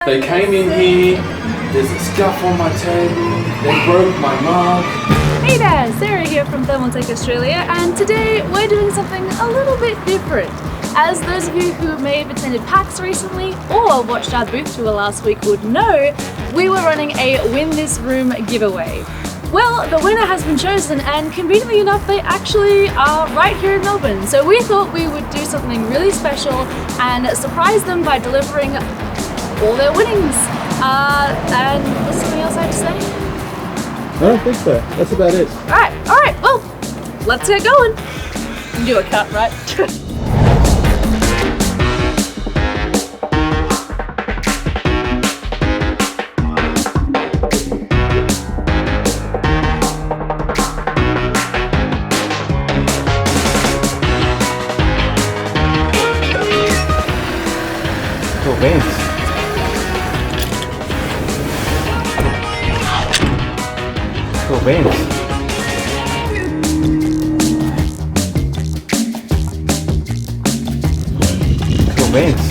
They came in here, there's a scuff on my table, they broke my mug. Hey there, Sarah here from Thermaltake Australia, and today we're doing something a little bit different. As those of you who may have attended PAX recently or watched our booth tour last week would know, we were running a Win This Room giveaway. Well, the winner has been chosen, and conveniently enough, they actually are right here in Melbourne. So we thought we would do something really special and surprise them by delivering all their winnings. And is there something else I have to say? I don't think so. That's about it. Alright, well, let's get going. You do a cut, right? Cool beans. Cool beans. Cool beans.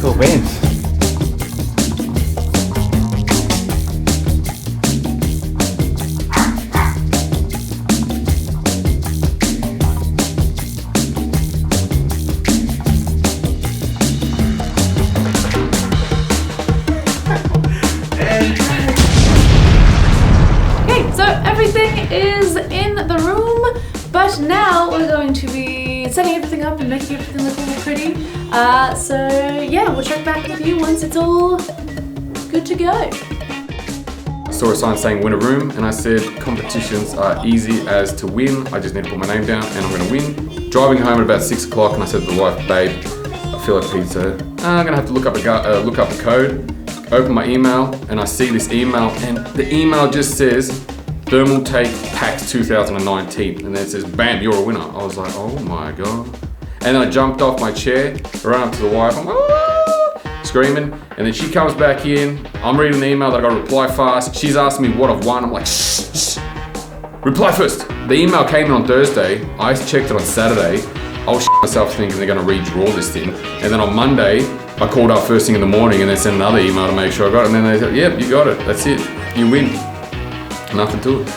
Cool beans. Everything is in the room, but now we're going to be setting everything up and making everything look really pretty. So yeah, we'll check back with you once it's all good to go. I saw a sign saying win a room, and I said competitions are easy as to win. I just need to put my name down and I'm gonna win. Driving home at about 6 o'clock, and I said to the wife, babe, I feel like pizza. I'm gonna have to look up a code. Open my email, and I see this email, and the email just says Thermaltake PAX 2019, and then it says, bam, you're a winner. I was like, oh my God. And then I jumped off my chair, ran up to the wife, I'm like, ah! Screaming, and then she comes back in, I'm reading the email that I gotta reply fast. She's asking me what I've won, I'm like, shh, shh. Reply first. The email came in on Thursday, I checked it on Saturday, I was shit myself thinking they're gonna redraw this thing, and then on Monday, I called up first thing in the morning and then sent another email to make sure I got it, and then they said, yep, you got it, that's it, you win. Nothing to it.